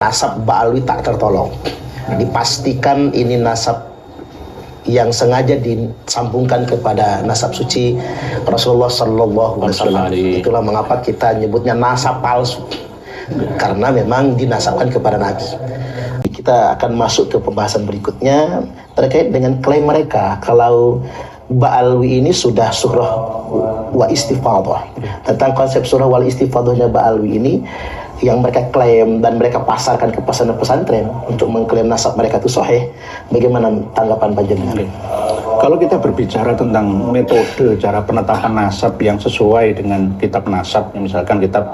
nasab Ba'alwi tak tertolong. Dipastikan ini nasab yang sengaja disambungkan kepada nasab suci Rasulullah Sallallahu Alaihi Wasallam. Itulah mengapa kita nyebutnya nasab palsu, karena memang dinasabkan kepada Nabi. Kita akan masuk ke pembahasan berikutnya terkait dengan klaim mereka kalau Ba'alwi ini sudah surah wa istifadah. Tentang konsep surah wal istifadahnya Ba'alwi ini yang mereka klaim dan mereka pasarkan ke pesantren untuk mengklaim nasab mereka itu sahih. Bagaimana tanggapan panjenengan? Kalau kita berbicara tentang metode cara penetapan nasab yang sesuai dengan kitab nasab, misalkan kitab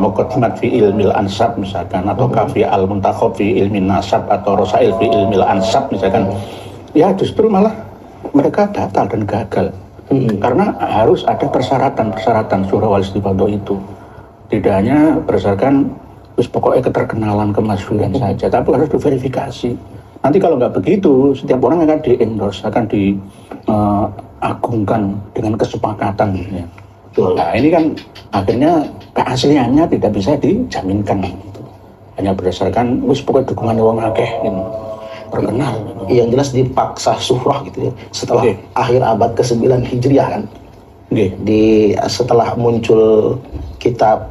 Muqaddimat fi Ilmil Ansab misalkan, atau Kafi Al-Muntakhab fi Ilmin Nasab, atau Rosail fi Ilmil Ansab misalkan, ya justru malah mereka batal dan gagal. Karena harus ada persyaratan surah wal istifadah itu. Tidak hanya berdasarkan pokoknya keterkenalan, kemasyhuran saja, tapi harus diverifikasi. Nanti kalau nggak begitu, setiap orang akan di-endorse, akan diagungkan dengan kesepakatan. Ya. Nah ini kan akhirnya keasliannya tidak bisa dijaminkan. Hanya berdasarkan pokoknya dukungan wong akeh gitu, terkenal. Yang jelas dipaksa surah gitu ya. Setelah akhir abad ke-9 Hijriah kan. Setelah muncul kitab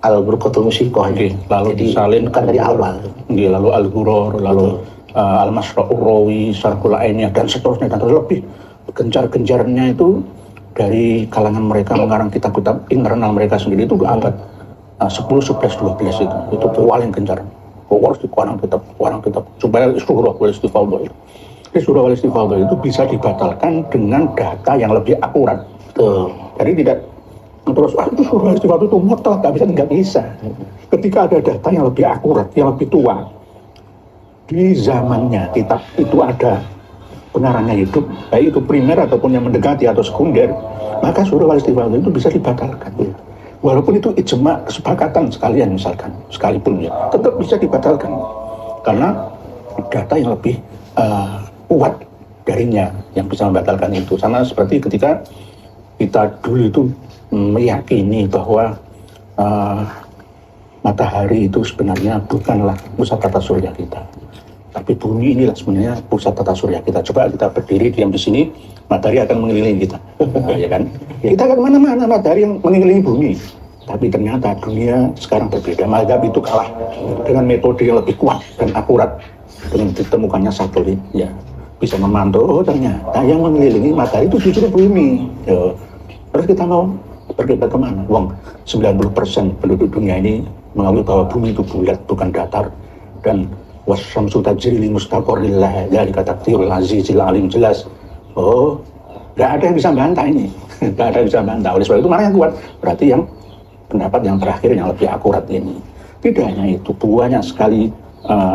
Al-Burqatul Musyikoh, lalu disalin bukan dari awal. Lalu Al-Ghuror, lalu Al-Masra'ur Rawi, Syarhul Ainiyah, dan seterusnya, dan terus lebih gencar-gencarnya itu dari kalangan mereka mengarang kitab-kitab internal mereka sendiri itu abad 10, 11, 12 itu paling gencar. Harus dikarang kitab supaya surah wal istifadah itu. Surah wal istifadah itu bisa dibatalkan dengan data yang lebih akurat. Jadi tidak terus itu surah wal istifadah itu mutlak, nggak bisa. Ketika ada data yang lebih akurat, yang lebih tua, di zamannya kitab itu ada pengarangnya hidup, baik itu primer ataupun yang mendekati atau sekunder, maka surah wal istifadah itu bisa dibatalkan. Walaupun itu ijma, kesepakatan sekalian misalkan, sekalipun ya, tetap bisa dibatalkan karena data yang lebih kuat darinya yang bisa membatalkan itu. Sama seperti ketika kita dulu itu meyakini bahwa matahari itu sebenarnya bukanlah pusat tata surya kita, tapi bumi inilah sebenarnya pusat tata surya kita. Coba kita berdiri diam di sini, matahari akan mengelilingi kita, ya kan? Ya, kita akan kemana-mana, matahari yang mengelilingi bumi. Tapi ternyata dunia sekarang berbeda. Mazhab itu kalah dengan metode yang lebih kuat dan akurat dengan ditemukannya satelit, ya bisa memantau. Ternyata yang mengelilingi matahari itu justru bumi. Ya. Terus kita mau berkiblat kemana? Wong 90% penduduk dunia ini mengakui bahwa bumi itu bulat, bukan datar, dan wasyamsu tajri li mustaqarrin laha dzalika taqdirul azizil alim. Jelas. Oh, nggak ada yang bisa bantah ini. Nggak ada yang bisa bantah. Oleh sebab itu mana yang kuat? Berarti yang pendapat yang terakhir yang lebih akurat ini. Tidak hanya itu, banyak sekali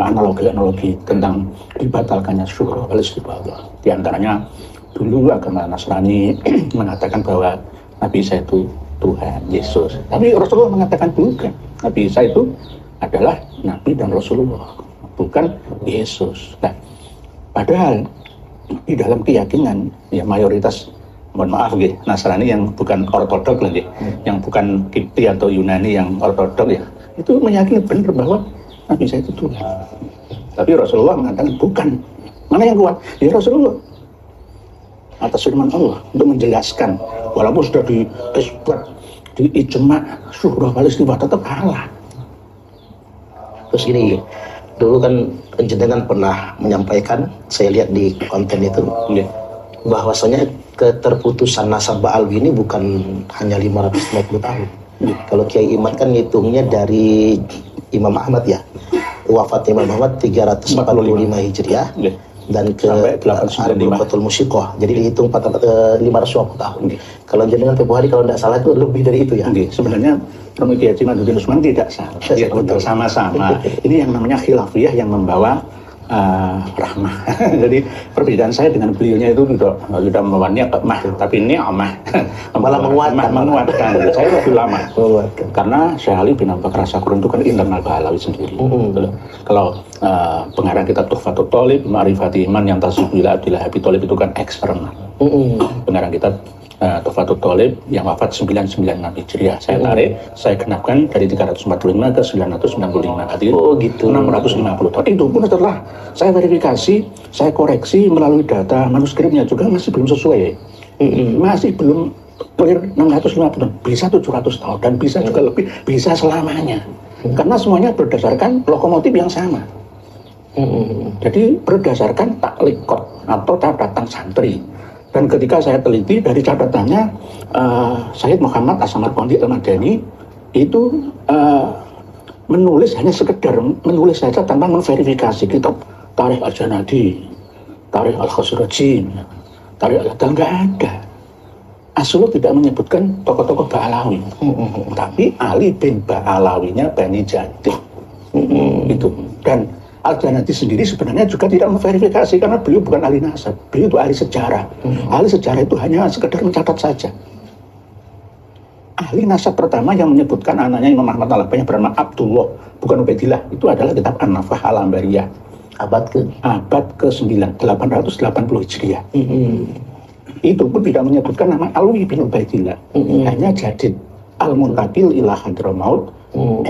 analogi-analogi tentang dibatalkannya surah wal istifadah. Di antaranya dulu agama Nasrani mengatakan bahwa Nabi Isa itu Tuhan, Yesus. Tapi Rasulullah mengatakan bukan. Nabi Isa itu adalah Nabi dan Rasulullah, bukan Yesus. Nah, padahal di dalam keyakinan ya mayoritas, mohon maaf ya, Nasrani yang bukan ortodok lagi, yang bukan Kipti atau Yunani yang ortodok ya, itu meyakini benar bahwa Nabi Isa itu Tuhan. Tapi Rasulullah mengatakan bukan. Mana yang kuat? Ya Rasulullah atas firman Allah untuk menjelaskan, walaupun sudah diisbat, di ijma, surah wal istifadah tetap kalah. Terus gini, dulu kan jenengan pernah menyampaikan, saya lihat di konten itu, bahwasanya keterputusan nasab Ba'alwi ini bukan hanya 550 tahun. Kalau Kiai Imad kan ngitungnya dari Imam Ahmad ya, wafat Imam Ahmad 345 Hijriah dan ke Al-Burqatul Musyikoh, jadi dihitung 520 tahun. Kalau jenengan Februari kalau tidak salah itu lebih dari itu ya. Sebenarnya Kiai Imaduddin Utsman tidak salah, ya, bersama-sama. Ini yang namanya khilafiyah yang membawa rahmah. Jadi perbedaan saya dengan beliaunya itu tidak membawa nikmah, tapi ni'mah malah menguatkan. Saya lebih lama karena Syekh Ali bin Abu Bakar As-Sakran itu kan internal Bahlawi sendiri. Kalau pengarang kitab Tuhfatul Thalib Ma'rifati Iman yang tasawuf ila Abdillah Habib Thalib itu kan eksternal. Pengarang kitab Tufatul Thalib yang wafat 996 Hijriah. Saya tarik, saya genapkan dari 345 ke 995. Artinya Oh gitu. 650 tahun. Itu pun setelah saya verifikasi, saya koreksi melalui data manuskripnya juga masih belum sesuai. Masih belum clear 650 tahun, bisa 700 tahun dan bisa juga lebih, bisa selamanya. Karena semuanya berdasarkan lokomotif yang sama. Jadi berdasarkan taklikot atau catatan santri. Dan ketika saya teliti dari catatannya, Sayyid Muhammad As-Samarqandi Al-Madani itu menulis hanya sekedar menulis saja tanpa memverifikasi kitab Tarikh Al-Janadi, Tarikh Al-Khazraji, Tarikh Al-Adal, nggak ada. Aslo tidak menyebutkan tokoh-tokoh Ba'alawi, tapi Ali bin Ba'alawinya Bani Jadid. Itu. Dan Al-Janadi sendiri sebenarnya juga tidak memverifikasi karena beliau bukan ahli nasab, beliau itu ahli sejarah. Ahli sejarah itu hanya sekedar mencatat saja. Ahli nasab pertama yang menyebutkan anaknya Imam Ahmad Al-Hambali bernama Abdullah, bukan Ubaidillah, itu adalah kitab An-Nafah Al-Ambariyah. Abad ke-9, 880 Hijriah. Itu pun tidak menyebutkan nama Alwi bin Ubaidillah, hanya Jadid Al-Muntakil ila Hadramaut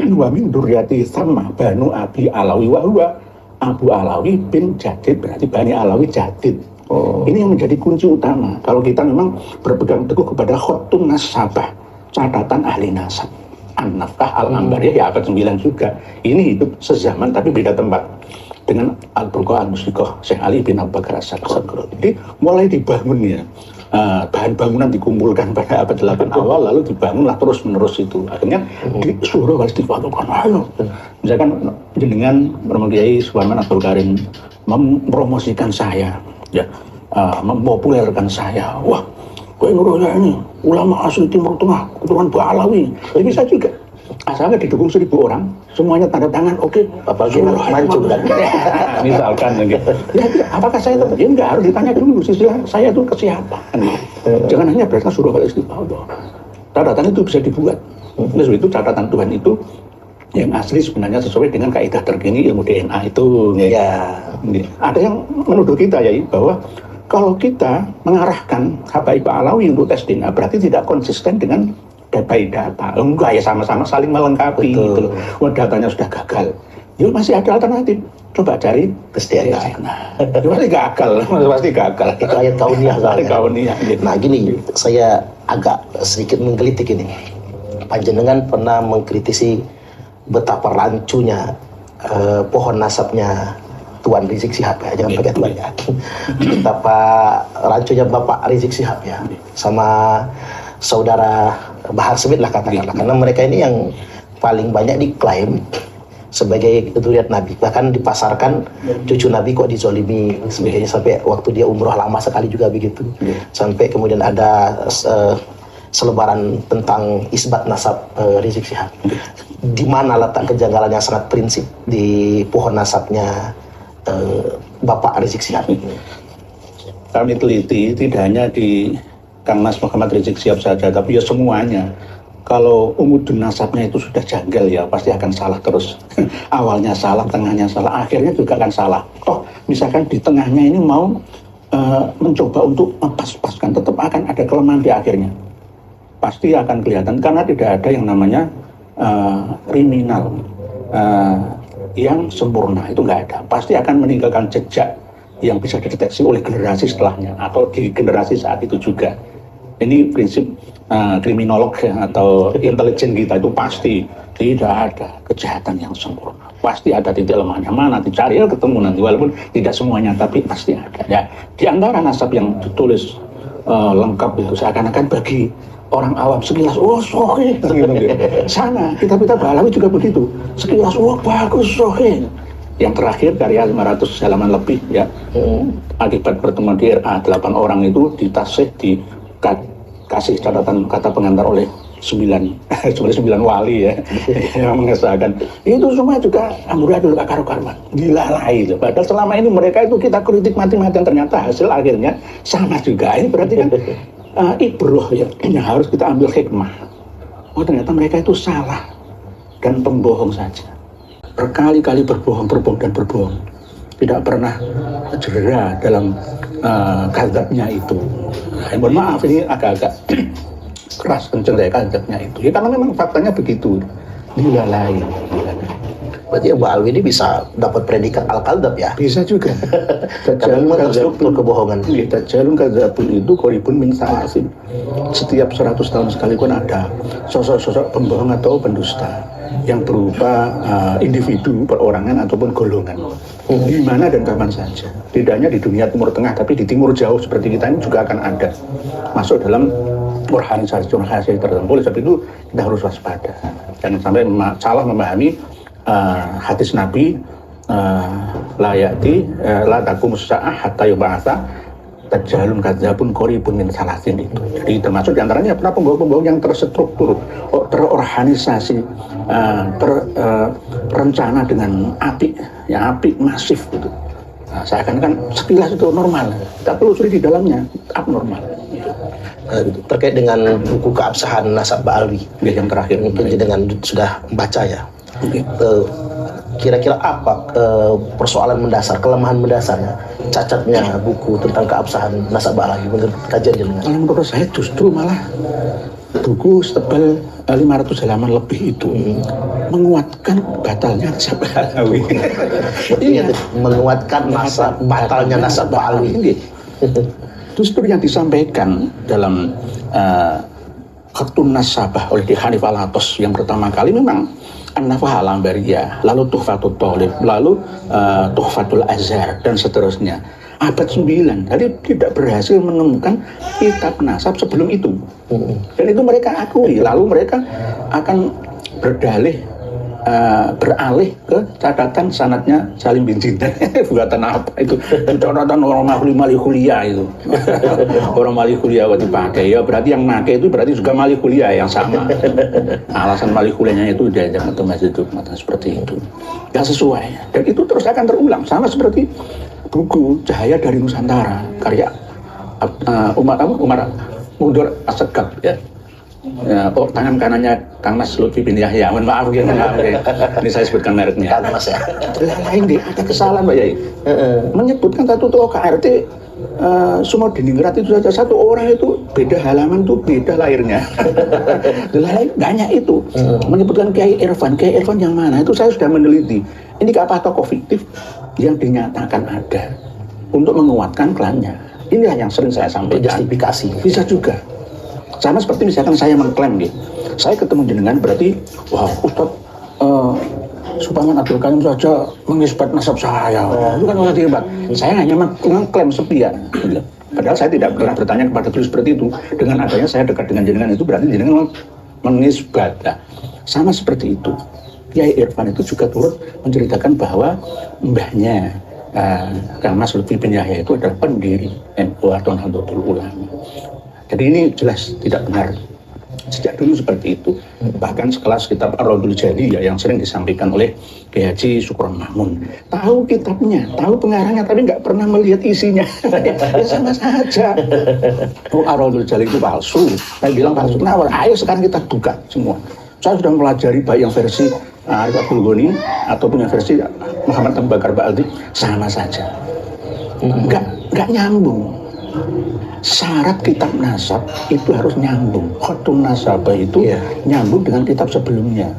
wa min duriyati sama Banu Abi Alawi wa huwa Abu Alawi bin Jadid, berarti Bani Alawi Jadid. Ini yang menjadi kunci utama kalau kita memang berpegang teguh kepada khotun nasabah, catatan ahli nasab. An-Nafah Al-Ambariyah ya abad 9 juga. Ini hidup sezaman tapi beda tempat dengan Al-Burqa Al-Musliqah Syekh Ali bin Abu Bakar As-Sakhr. Jadi mulai dibangun ya, bahan bangunan dikumpulkan pada abad 8 awal, lalu dibangunlah terus menerus itu. Akhirnya disuruh harus difatwakan. Ayo, misalkan jenengan Romo Kiai Sulaiman Abdul Karim mempromosikan saya, ya, mempopulerkan saya. Wah, gue nurunya ini ulama asli Timur Tengah, keturunan Ba'alawi. Jadi bisa juga. Asalnya didukung 1000 orang, semuanya tanda tangan, oke, Bapak Guru maju kan. Misalkan gitu. Ya, apakah saya tetap? Ya enggak, harus ditanya dulu saya itu ke siapa. Jangan hanya berdasarkan surah al-istiqamah. Catatan itu bisa dibuat. Oleh sebab itu catatan Tuhan itu yang asli sebenarnya sesuai dengan kaidah terkini ilmu DNA itu. Ya. Ada yang menuduh kita ya bahwa kalau kita mengarahkan Habaib Alawi untuk tes DNA berarti tidak konsisten dengan data. Enggak ya, sama-sama saling melengkapi gitu. Wah, datanya sudah gagal. Yuk masih ada alternatif. Coba cari tes DNA. Nah, pasti gagal. Itu ayat kauniyah soalnya. Kauniyah. Nah gini, saya agak sedikit menggelitik ini. Panjenengan pernah mengkritisi betapa rancunya pohon nasabnya Tuan Rizik Syihab ya, jangan pakai Tuan ya. Betapa rancunya Bapak Rizik Syihab ya, sama saudara Bahar Smith lah katakanlah, karena mereka ini yang paling banyak diklaim sebagai keturunan Nabi, bahkan dipasarkan cucu Nabi kok dizolimi sebagainya, sampai waktu dia umroh lama sekali juga begitu, sampai kemudian ada selebaran tentang isbat nasab Rizik Syihab. Di mana letak kejanggalan yang sangat prinsip di pohon nasabnya Bapak Rizik Syihab? Kami teliti tidak hanya di Kang Mas Muhammad Rizik Syihab saja, tapi ya semuanya. Kalau umudun nasabnya itu sudah janggal ya pasti akan salah terus. Awalnya salah, tengahnya salah, akhirnya juga akan salah. Oh, misalkan di tengahnya ini mau mencoba untuk mempas-paskan, tetap akan ada kelemahan di akhirnya. Pasti akan kelihatan karena tidak ada yang namanya kriminal yang sempurna, itu nggak ada. Pasti akan meninggalkan jejak yang bisa dideteksi oleh generasi setelahnya atau di generasi saat itu juga. Ini prinsip kriminolog ya, atau intelijen kita itu pasti tidak ada kejahatan yang sempurna. Pasti ada titik lemahnya, mana dicari ya ketemu nanti, walaupun tidak semuanya tapi pasti ada. Ya, di antara nasab yang ditulis lengkap itu seakan-akan bagi orang awam sekilas, oh sohe, sana kitab-kitab Ba'alawi juga begitu, sekilas, oh bagus sohe. Yang terakhir karya 500 halaman lebih ya, akibat pertemuan di RA 8 orang itu ditasih dikasih catatan kata pengantar oleh 9 wali ya yang mengesahkan itu semua juga amburadul karuan gila lah itu. Padahal selama ini mereka itu kita kritik mati-matian, ternyata hasil akhirnya sama juga. Ini berarti kan ibroh ya, yang harus kita ambil hikmah. Oh ternyata mereka itu salah dan pembohong saja, berkali-kali berbohong dan berbohong, tidak pernah jera dalam kadzabnya itu. Mohon maaf ini agak-agak keras kenceng saya kadzabnya itu. Ya, karena memang faktanya begitu. Dilalai. Berarti Mbak Alwi ini bisa dapat predikat al-kadzab ya? Bisa juga. Karena terstruktur kebohongan. Dajjalun kadzabun itu koribun min salasin. Setiap 100 tahun sekali pun ada sosok-sosok pembohong atau pendusta yang berupa individu, perorangan ataupun golongan. Di mana dan kapan saja. Tidak hanya di dunia Timur Tengah, tapi di Timur Jauh seperti kita ini juga akan ada. Masuk dalam organisasi tertentu. Oleh sebab itu kita harus waspada. Jangan sampai salah memahami hadis Nabi la taqumu sa'ah hatta yub'atsa dajjalun kadzabun qaribun min salasin itu. Jadi termasuk diantaranya para pembohong-pembohong yang terstruktur, terorganisasi, terencana dengan apik masif gitu. Nah, seakan-akan sekilas itu normal, kita telusuri di dalamnya abnormal. Gitu. Terkait dengan buku keabsahan Nasab Mbak Alwi Yang terakhir mungkin dengan sudah membaca ya. Okay. Kira-kira apa persoalan mendasar, kelemahan mendasarnya, cacatnya buku tentang keabsahan Nasab Mbak Alwi menurut kajian jenengan? Kalau menurut saya justru malah buku setebal 500 halaman lebih itu menguatkan batalnya Nasab Mbak Alwi. Iya, menguatkan batalnya Nasab Mbak Alwi. Justru yang disampaikan dalam Khatun Nasabah oleh Ki Hanif Al-Atos yang pertama kali memang An-Nafah Al-Ambariyah, lalu Tuhfatul Thalib, lalu Tuhfatul Azhar dan seterusnya. Abad 9, jadi tidak berhasil menemukan kitab nasab sebelum itu. Dan itu mereka akui, lalu mereka akan beralih ke catatan sanadnya Salim bin Jindan. Buatan apa itu? Catatan orang Mali Kuliah itu. Orang Mali Kuliah waktu dipakai ya, berarti yang pakai itu berarti juga Mali Kuliah yang sama. Alasan Mali Kuliahnya itu diajak ke masjid itu seperti itu. Gak sesuai. Dan itu terus akan terulang sama seperti buku Cahaya dari Nusantara karya Umar Mundur Assegaf ya. Tangan kanannya Kang Mas Lutfi bin Yahya. Maaf ya. Ini saya sebutkan mereknya. Kang Mas ya. Lain deh, ada kesalahan Pak Yai. Menyebutkan satu tokoh KRT Sumodiningrat itu saja satu orang itu beda halaman tuh beda lahirnya. Lain banyak itu. Menyebutkan Kiai Irfan yang mana? Itu saya sudah meneliti. Ini apa tokoh fiktif yang dinyatakan ada untuk menguatkan klannya. Inilah yang sering saya sampaikan. Justifikasi. Bisa juga. Sama seperti misalkan saya mengklaim gitu, saya ketemu jenengan berarti, wah Ustadz Supaman Abdul Karim saja mengisbat nasab saya, itu kan Ustadz hebat. Saya hanya mengklaim sepian, gitu. Padahal saya tidak pernah bertanya kepada beliau seperti itu. Dengan adanya saya dekat dengan jenengan itu berarti jenengan mengisbat. Nah, sama seperti itu. Kiai Irfan itu juga turut menceritakan bahwa mbahnya Kang Mas Lutfi bin Yahya itu adalah pendiri NU atau Nahdlatul Ulama. Jadi ini jelas tidak benar. Sejak dulu seperti itu. Bahkan sekelas kitab Ar-Raudhul Jaliyah yang sering disampaikan oleh Kiai Haji Syukron Mahmun. Tahu kitabnya, tahu pengarangnya, tapi nggak pernah melihat isinya. Ya sama saja. Oh, Ar-Raudhul Jaliyah itu palsu. Saya bilang palsu. Nah, ayo sekarang kita buka semua. Saya sudah mempelajari baik yang versi Arif Abdul Ghani ataupun yang versi Muhammad Abu Bakar Ba'aldi, sama saja. Nggak nyambung. Syarat kitab nasab itu harus nyambung. Khatun nasabah itu nyambung dengan kitab sebelumnya.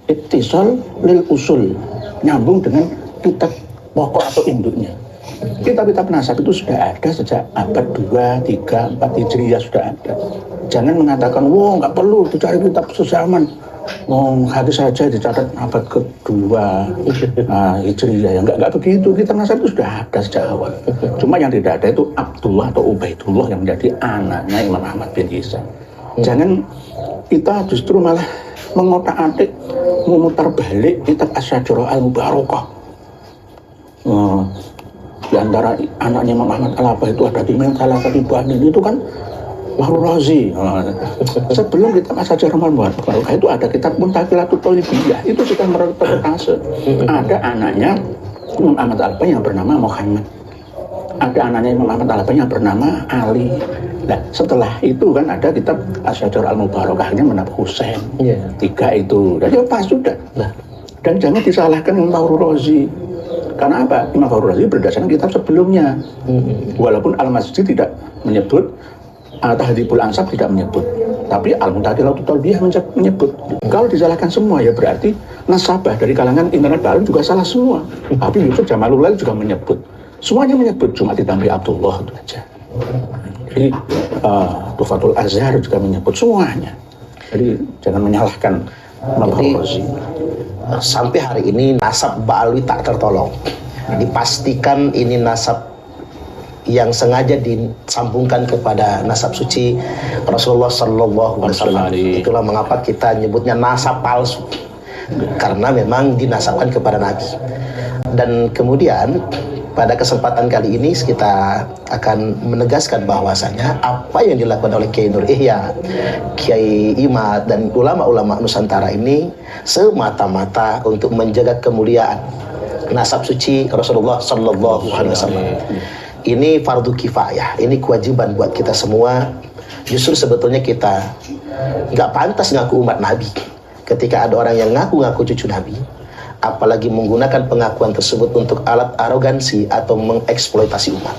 Ittisal lil usul, nyambung dengan kitab pokok atau induknya. Kitab-kitab nasab itu sudah ada sejak abad 2, 3, 4 Hijriah sudah ada. Jangan mengatakan, wah nggak perlu dicari kitab sezaman. Hadis saja dicatat abad kedua Hijriah. Enggak begitu. Kitab nasab itu sudah ada sejak awal. Cuma yang tidak ada itu Abdullah atau Ubaidullah yang menjadi anaknya Imam Ahmad bin Isa. Jangan kita justru malah mengotak-atik, memutar balik kitab Asy-Syajarah Al-Mubarakah. Di antara anaknya Imam Ahmad Al-Abah itu ada di salah satu bahan itu kan Fahrul Razi. Sebelum kitab Asy-Syajarah Al-Mubarakah itu ada kitab Muntaqilatul Thalibiyah, itu sudah mereportase. Ada anaknya Imam Ahmad Al-Albani yang bernama Muhammad. Ada anaknya Imam Ahmad Al-Albani yang bernama Ali. Nah, setelah itu kan ada kitab Asy-Syajarah Al-Mubarakahnya menab Husain. Tiga itu. Jadi pas sudah. Dan jangan disalahkan Imam Fahrul Razi. Karena apa? Imam Fakhrul Razi berdasarkan kitab sebelumnya. Walaupun Al-Masjid tidak menyebut, Tahdhibul Ansab tidak menyebut, tapi Al-Muntaqilatul Talbiyah menyebut. Kalau disalahkan semua ya berarti nasabah dari kalangan internet baru juga salah semua. Tapi Yusuf Jamalulail juga menyebut. Semuanya menyebut, cuma ditambah Abdullah itu aja. Jadi Tufatul Azhar juga menyebut semuanya. Jadi jangan menyalahkan Imam Fakhrul Razi. Sampai hari ini nasab Ba'alwi tak tertolong. Dipastikan ini nasab yang sengaja disambungkan kepada nasab suci Rasulullah Sallallahu Alaihi Wasallam. Itulah mengapa kita nyebutnya nasab palsu, karena memang dinasabkan kepada Nabi. Dan kemudian pada kesempatan kali ini kita akan menegaskan bahwasanya apa yang dilakukan oleh Kiai Nur Ihya, Kiai Imad dan ulama-ulama Nusantara ini semata-mata untuk menjaga kemuliaan nasab suci Rasulullah Sallallahu Alaihi Wasallam. Ini fardu kifayah, ini kewajiban buat kita semua. Justru sebetulnya kita nggak pantas ngaku umat Nabi ketika ada orang yang ngaku-ngaku cucu Nabi, apalagi menggunakan pengakuan tersebut untuk alat arogansi atau mengeksploitasi umat.